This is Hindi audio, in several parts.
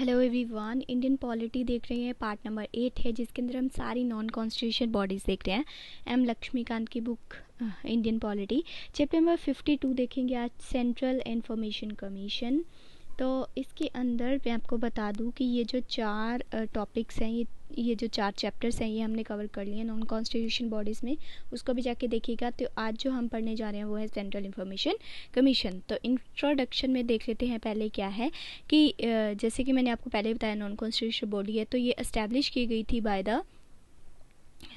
हेलो एवरीवन, इंडियन पॉलिटी देख रहे हैं। पार्ट नंबर 8 है जिसके अंदर हम सारी नॉन कॉन्स्टिट्यूशन बॉडीज़ देख रहे हैं। एम लक्ष्मीकांत की book Indian polity, chapter number 52 देखेंगे आज, सेंट्रल इंफॉर्मेशन कमीशन। तो इसके अंदर मैं आपको बता दूं कि ये जो चार टॉपिक्स हैं, ये जो चार चैप्टर्स हैं, ये हमने कवर कर लिए नॉन कॉन्स्टिट्यूशन बॉडीज़ में। उसको भी जाके देखिएगा। तो आज जो हम पढ़ने जा रहे हैं वो है सेंट्रल इंफॉर्मेशन कमीशन। तो इंट्रोडक्शन में देख लेते हैं पहले क्या है कि जैसे कि मैंने आपको पहले बताया नॉन कॉन्स्टिट्यूशन बॉडी है, तो ये एस्टैब्लिश की गई थी बाय द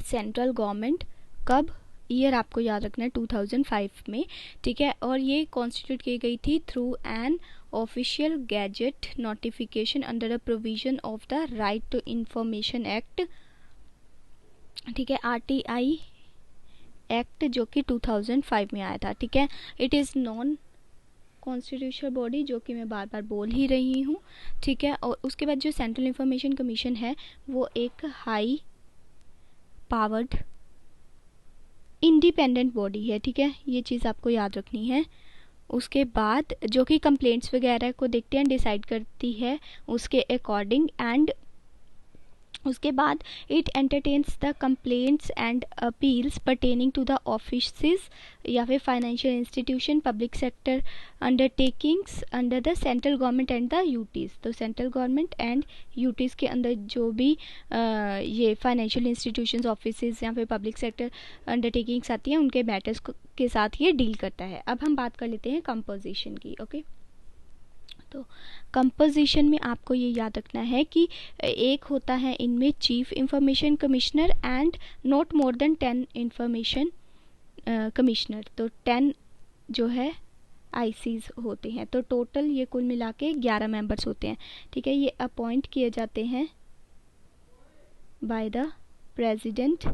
सेंट्रल गवर्नमेंट। कब? ईयर आपको याद रखना है 2005 में, ठीक है। और ये कॉन्स्टिट्यूट की गई थी through an official gazette notification under the provision of the right to information act, ठीक है, RTI एक्ट, जो कि 2005 में आया था, ठीक है। It is non constitutional body, जो कि मैं बार बार बोल ही रही हूँ, ठीक है। और उसके बाद जो सेंट्रल इंफॉर्मेशन कमीशन है वो एक हाई पावर्ड इंडिपेंडेंट बॉडी है, ठीक है। ये चीज़ आपको याद रखनी है। उसके बाद जो कि कंप्लेंट्स वगैरह को देखते हैं, डिसाइड करती है उसके अकॉर्डिंग। एंड उसके बाद it entertains the complaints and appeals pertaining to the offices या फिर financial institution, public sector undertakings under the central government and the UTs. तो सेंट्रल गवर्नमेंट एंड यूटीज़ के अंदर जो भी ये फाइनेंशियल इंस्टीट्यूशंस, ऑफिसेस या फिर पब्लिक सेक्टर अंडरटेकिंग्स आती हैं, उनके मैटर्स के साथ ये डील करता है। अब हम बात कर लेते हैं कंपोजिशन की, ओके। तो कंपोजिशन में आपको ये याद रखना है कि एक होता है इनमें chief information commissioner and not more than 10 information commissioner. तो 10 जो है आईसीज होते हैं। तो टोटल ये कुल मिला के 11 मेंबर्स होते हैं, ठीक है। ये अपॉइंट किए जाते हैं बाय द प्रेसिडेंट,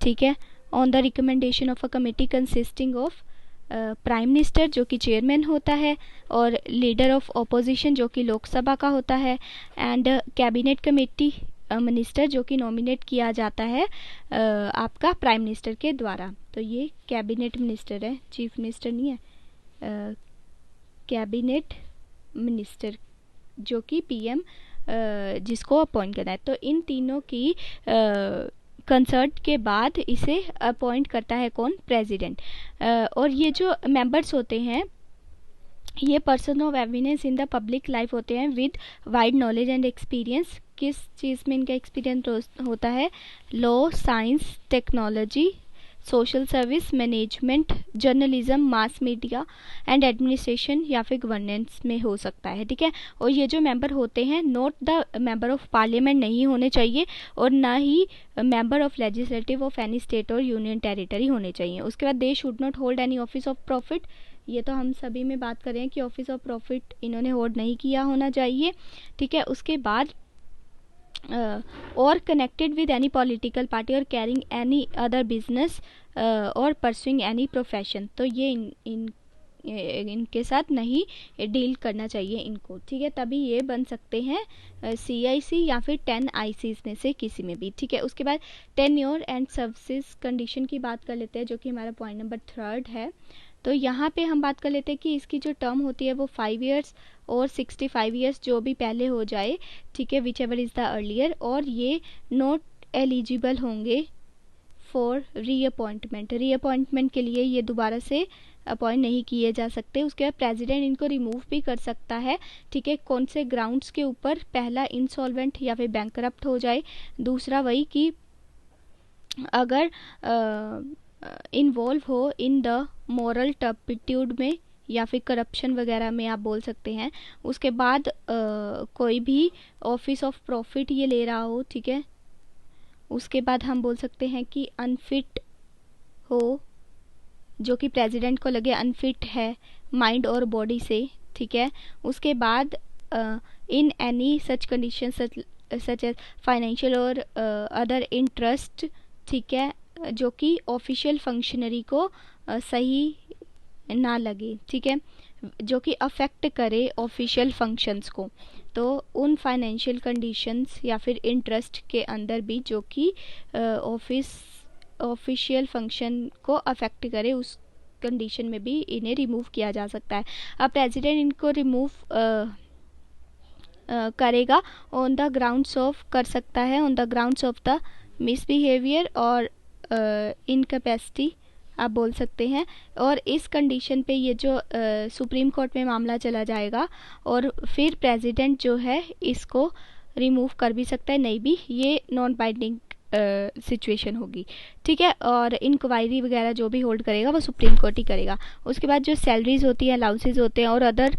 ठीक है, on the recommendation of a committee consisting of prime minister, जो कि चेयरमैन होता है, और लीडर ऑफ ऑपोजिशन, जो कि लोकसभा का होता है, एंड कैबिनेट कमेटी मिनिस्टर, जो कि नॉमिनेट किया जाता है आपका प्राइम मिनिस्टर के द्वारा। तो ये कैबिनेट मिनिस्टर है, चीफ मिनिस्टर नहीं है, कैबिनेट मिनिस्टर, जो कि पीएम जिसको अपॉइंट करना है। तो इन तीनों की कंसर्ट के बाद इसे अपॉइंट करता है कौन? प्रेसिडेंट। और ये जो मेंबर्स होते हैं ये person of evidence in the public life होते हैं with wide knowledge and experience. किस चीज़ में इनका एक्सपीरियंस होता है? Law, science, technology, social service, management, journalism, mass media and administration या फिर गवर्नेंस में हो सकता है, ठीक है। और ये जो मेंबर होते हैं not the member of parliament नहीं होने चाहिए, और ना ही member of legislative of any state और यूनियन टेरिटरी होने चाहिए। उसके बाद they should not hold any office of profit. ये तो हम सभी में बात कर रहे हैं कि ऑफिस ऑफ प्रॉफिट इन्होंने होल्ड नहीं किया होना चाहिए, ठीक है। उसके बाद और connected with any political party और कैरिंग एनी अदर बिजनेस और परसुइंग एनी प्रोफेशन। तो ये इनके साथ नहीं डील करना चाहिए इनको, ठीक है। तभी ये बन सकते हैं CIC या फिर 10 ICs में से किसी में भी, ठीक है। उसके बाद टेन्योर एंड सर्विसेज कंडीशन की बात कर लेते हैं, जो कि हमारा पॉइंट नंबर 3 है। तो यहाँ पे हम बात कर लेते हैं कि इसकी जो टर्म होती है वो 5 ईयर्स और 65 ईयर्स, जो भी पहले हो जाए, ठीक है, which ever is the earlier. और ये नॉट एलिजिबल होंगे फॉर रीअपॉइंटमेंट। रीअपॉइंटमेंट के लिए ये दोबारा से अपॉइंट नहीं किए जा सकते। उसके बाद प्रेसिडेंट इनको रिमूव भी कर सकता है, ठीक है। कौन से ग्राउंड्स के ऊपर? पहला, इंसॉल्वेंट या फिर बैंकरप्ट हो जाए। दूसरा वही कि अगर इन्वॉल्व हो इन द मॉरल टर्पिट्यूड में या फिर करप्शन वगैरह में, आप बोल सकते हैं। उसके बाद कोई भी ऑफिस ऑफ प्रॉफिट ये ले रहा हो, ठीक है। उसके बाद हम बोल सकते हैं कि अनफिट हो, जो कि प्रेसिडेंट को लगे अनफिट है माइंड और बॉडी से, ठीक है। उसके बाद in any such condition such as financial और अदर इंटरेस्ट, ठीक है, जो कि ऑफिशियल फंक्शनरी को सही ना लगे, ठीक है, जो कि अफेक्ट करे ऑफिशियल फंक्शंस को। तो उन फाइनेंशियल कंडीशंस या फिर इंटरेस्ट के अंदर भी जो कि ऑफिशियल फंक्शन को अफेक्ट करे, उस कंडीशन में भी इन्हें रिमूव किया जा सकता है। अब प्रेसिडेंट इनको रिमूव करेगा ऑन द ग्राउंड्स ऑफ, कर सकता है on the grounds of the misbehaviour और इनकैपेसिटी आप बोल सकते हैं। और इस कंडीशन पे ये जो सुप्रीम कोर्ट में मामला चला जाएगा और फिर प्रेसिडेंट जो है इसको रिमूव कर भी सकता है, नहीं भी, ये नॉन बाइंडिंग सिचुएशन होगी, ठीक है। और इंक्वायरी वगैरह जो भी होल्ड करेगा वो सुप्रीम कोर्ट ही करेगा। उसके बाद जो सैलरीज होती हैं, अलाउंसेस होते हैं और अदर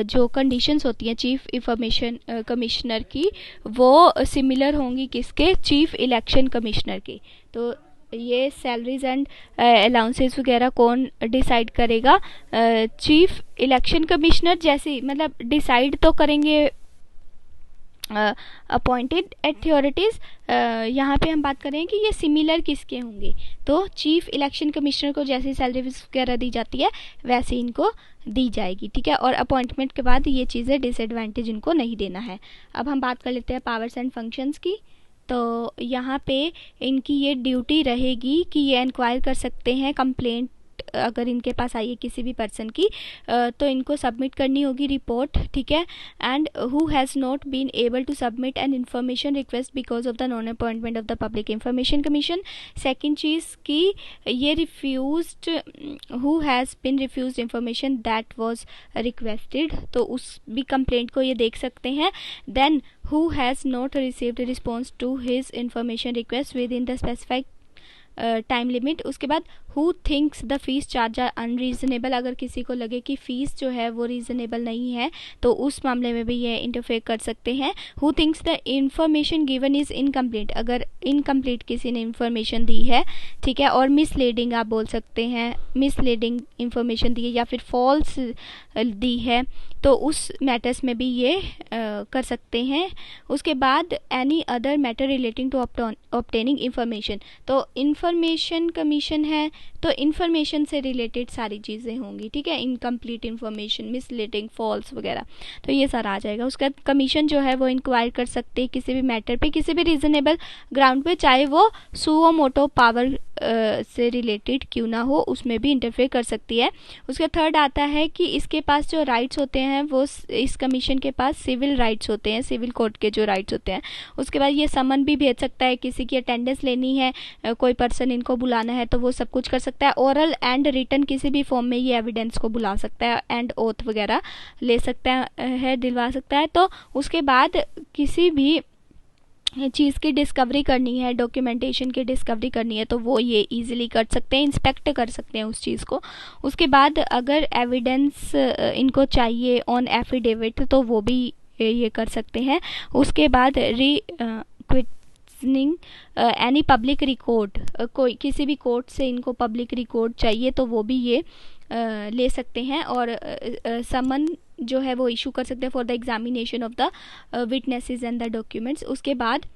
जो कंडीशंस होती हैं चीफ इंफॉर्मेशन कमिश्नर की, वो सिमिलर होंगी किसके, चीफ इलेक्शन कमिश्नर की। तो ये सैलरीज एंड अलाउंसेस वगैरह कौन डिसाइड करेगा, चीफ इलेक्शन कमिश्नर। जैसे मतलब डिसाइड तो करेंगे अपॉइंटेड अथॉरिटीज़। यहाँ पे हम बात करें कि ये सिमिलर किसके होंगे, तो चीफ इलेक्शन कमिश्नर को जैसी सैलरी वगैरह दी जाती है वैसे इनको दी जाएगी, ठीक है। और अपॉइंटमेंट के बाद ये चीज़ें डिसएडवांटेज इनको नहीं देना है। अब हम बात कर लेते हैं पावर्स एंड फंक्शंस की। तो यहाँ पे इनकी ये ड्यूटी रहेगी कि ये इंक्वायर कर सकते हैं कंप्लेंट अगर इनके पास आई है किसी भी पर्सन की, तो इनको सबमिट करनी होगी रिपोर्ट, ठीक है। And who has not been able to submit an information request because of the non appointment of the public information commission. Second चीज़ कि ये refused, who has been refused information that was requested, तो उस भी कंप्लेंट को ये देख सकते हैं। Then who has not received response to his information request within the specified time limit. उसके बाद who thinks the fees charge are unreasonable, अगर किसी को लगे कि फ़ीस जो है वो रीज़नेबल नहीं है तो उस मामले में भी ये इंटरफेयर कर सकते हैं। Who thinks the information given is incomplete, अगर इनकम्प्लीट किसी ने इंफॉर्मेशन दी है, ठीक है, और मिसलीडिंग आप बोल सकते हैं, मिसलीडिंग इंफॉर्मेशन दी है या फिर फॉल्स दी है, तो उस मैटर्स में भी ये कर सकते हैं। उसके बाद any other matter relating to obtaining information, तो इंफॉर्मेशन कमीशन है तो इंफॉर्मेशन से रिलेटेड सारी चीज़ें होंगी, ठीक है, इनकम्प्लीट इंफॉर्मेशन, मिसलीडिंग, फॉल्स वगैरह, तो ये सारा आ जाएगा। उसके बाद कमीशन जो है वो इंक्वायर कर सकते हैं किसी भी मैटर पे किसी भी रीज़नेबल ग्राउंड पे, चाहे वो सुओ मोटो पावर से रिलेटेड क्यों ना हो, उसमें भी इंटरफेयर कर सकती है। उसका थर्ड आता है कि इसके पास जो राइट्स होते हैं वो, इस कमीशन के पास सिविल राइट्स होते हैं, सिविल कोर्ट के जो राइट्स होते हैं। उसके बाद ये समन भी भेज सकता है, किसी की अटेंडेंस लेनी है, कोई पर्सन इनको बुलाना है तो वो सब कुछ कर सकता है। ओरल एंड रिटन किसी भी फॉर्म में ये एविडेंस को बुला सकता है एंड ओथ वगैरह ले सकता है, दिलवा सकता है। तो उसके बाद किसी भी चीज़ की डिस्कवरी करनी है, डॉक्यूमेंटेशन की डिस्कवरी करनी है, तो वो ये इजीली कर सकते हैं, इंस्पेक्ट कर सकते हैं उस चीज़ को। उसके बाद अगर एविडेंस इनको चाहिए ऑन एफिडेविट तो वो भी ये कर सकते हैं। उसके बाद रिक्वेस्टिंग एनी पब्लिक रिकॉर्ड, कोई किसी भी कोर्ट से इनको पब्लिक रिकॉर्ड चाहिए तो वो भी ये ले सकते हैं। और समन जो है वो इशू कर सकते हैं for the examination of the witnesses and the documents. उसके बाद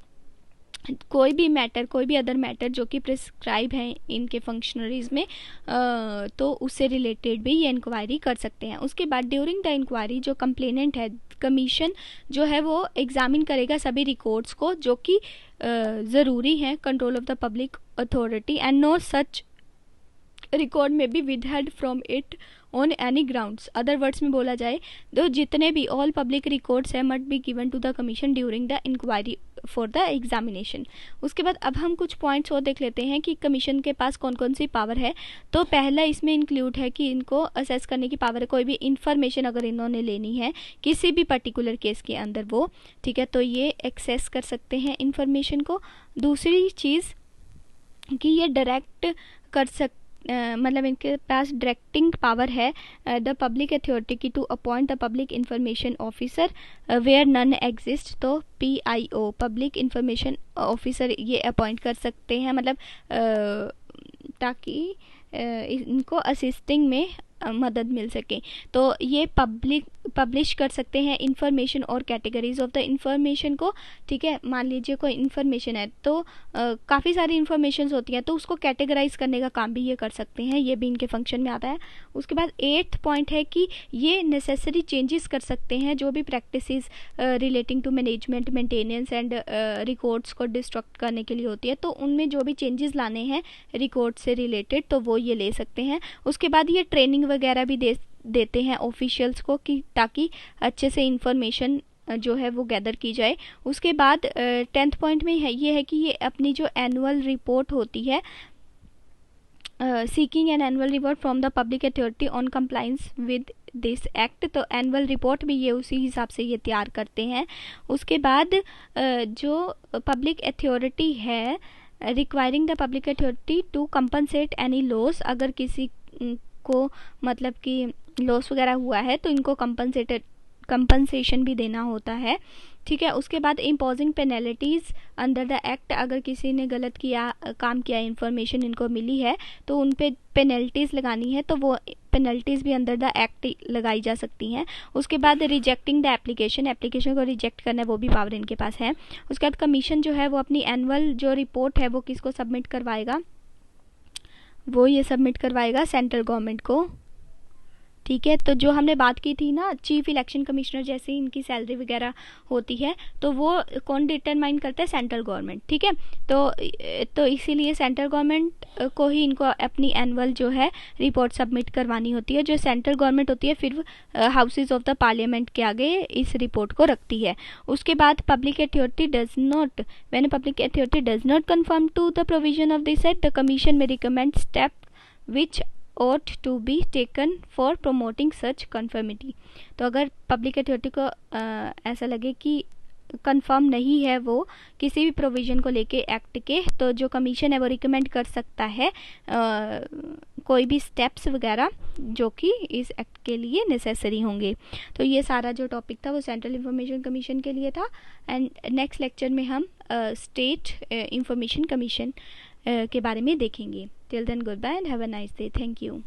कोई भी मैटर, कोई भी अदर मैटर जो कि प्रिस्क्राइब है इनके फंक्शनरीज में, तो उससे रिलेटेड भी ये इंक्वायरी कर सकते हैं। उसके बाद ड्यूरिंग द इंक्वायरी जो कंप्लेनेंट है, कमीशन जो है वो एग्जामिन करेगा सभी रिकॉर्ड्स को जो कि ज़रूरी हैं control of the public authority and no such record में be withheld from it on any grounds. Other words में बोला जाए तो जितने भी ऑल पब्लिक रिकॉर्ड्स है must be given to the commission during the inquiry for the examination. उसके बाद अब हम कुछ पॉइंट्स और देख लेते हैं कि कमीशन के पास कौन कौन सी पावर है। तो पहला इसमें इंक्लूड है कि इनको असेस करने की पावर है, कोई भी इंफॉर्मेशन अगर इन्होंने लेनी है किसी भी पर्टिकुलर केस के अंदर वो, ठीक है, तो ये एक्सेस कर सकते हैं इंफॉर्मेशन को। दूसरी चीज़ कि ये डायरेक्ट कर सकते, मतलब इनके पास डायरेक्टिंग पावर है द पब्लिक अथॉरिटी की to appoint the public information officer where none exist, तो PIO पब्लिक इंफॉर्मेशन ऑफिसर ये अपॉइंट कर सकते हैं, मतलब ताकि इनको असिस्टिंग में मदद मिल सके। तो ये पब्लिश कर सकते हैं इंफॉर्मेशन और कैटेगरीज ऑफ द इंफॉर्मेशन को, ठीक है। मान लीजिए कोई इंफॉर्मेशन है तो काफ़ी सारी इंफॉर्मेशन होती हैं तो उसको कैटेगराइज करने का काम भी ये कर सकते हैं, ये भी इनके फंक्शन में आता है। उसके बाद 8th पॉइंट है कि ये नेसेसरी चेंजेस कर सकते हैं जो भी practices relating to management, maintenance and records को डिस्ट्रक्ट करने के लिए होती है, तो उनमें जो भी चेंजेस लाने हैं रिकॉर्ड से रिलेटेड तो वो ये ले सकते हैं। उसके बाद ये ट्रेनिंग वगैरह भी देते हैं ऑफिशियल्स को कि ताकि अच्छे से इंफॉर्मेशन जो है वो गैदर की जाए। उसके बाद 10th पॉइंट में है ये है कि ये अपनी जो एनुअल रिपोर्ट होती है, seeking an annual report from the public authority on compliance with this act, तो एनुअल रिपोर्ट भी ये उसी हिसाब से ये तैयार करते हैं। उसके बाद जो पब्लिक अथॉरिटी है, requiring the public authority to compensate any loss, अगर किसी को मतलब कि लॉस वगैरह हुआ है तो इनको कंपनसेशन भी देना होता है, ठीक है। उसके बाद imposing penalties under the act, अगर किसी ने गलत काम किया, इन्फॉर्मेशन इनको मिली है तो उन पे पेनल्टीज लगानी है, तो वो पेनल्टीज भी अंडर द एक्ट लगाई जा सकती हैं। उसके बाद रिजेक्टिंग द एप्लीकेशन को रिजेक्ट करना है, वो भी पावर इनके पास है। उसके बाद कमीशन जो है वो अपनी एनुअल जो रिपोर्ट है वो किसको सबमिट करवाएगा, वो ये सबमिट करवाएगा सेंट्रल गवर्नमेंट को, ठीक है। तो जो हमने बात की थी ना, चीफ इलेक्शन कमिश्नर जैसे इनकी सैलरी वगैरह होती है तो वो कौन डिटरमाइन करता है, सेंट्रल गवर्नमेंट, ठीक है। तो इसीलिए सेंट्रल गवर्नमेंट को ही इनको अपनी एनुअल जो है रिपोर्ट सबमिट करवानी होती है। जो सेंट्रल गवर्नमेंट होती है फिर हाउसेज ऑफ द पार्लियामेंट के आगे इस रिपोर्ट को रखती है। उसके बाद public authority does not, when public authority does not confirm to the provision of this act, the commission may recommend step which ought to be taken for promoting such conformity। तो अगर पब्लिक अथॉरिटी को ऐसा लगे कि कंफर्म नहीं है वो किसी भी प्रोविज़न को लेके एक्ट के, तो जो कमीशन है वो रिकमेंड कर सकता है कोई भी स्टेप्स वगैरह जो कि इस एक्ट के लिए नेसेसरी होंगे। तो ये सारा जो टॉपिक था वो सेंट्रल इंफॉर्मेशन कमीशन के लिए था। एंड नेक्स्ट लेक्चर में हम स्टेट इंफॉर्मेशन कमीशन के बारे में देखेंगे। Till then good bye and have a nice day. Thank you.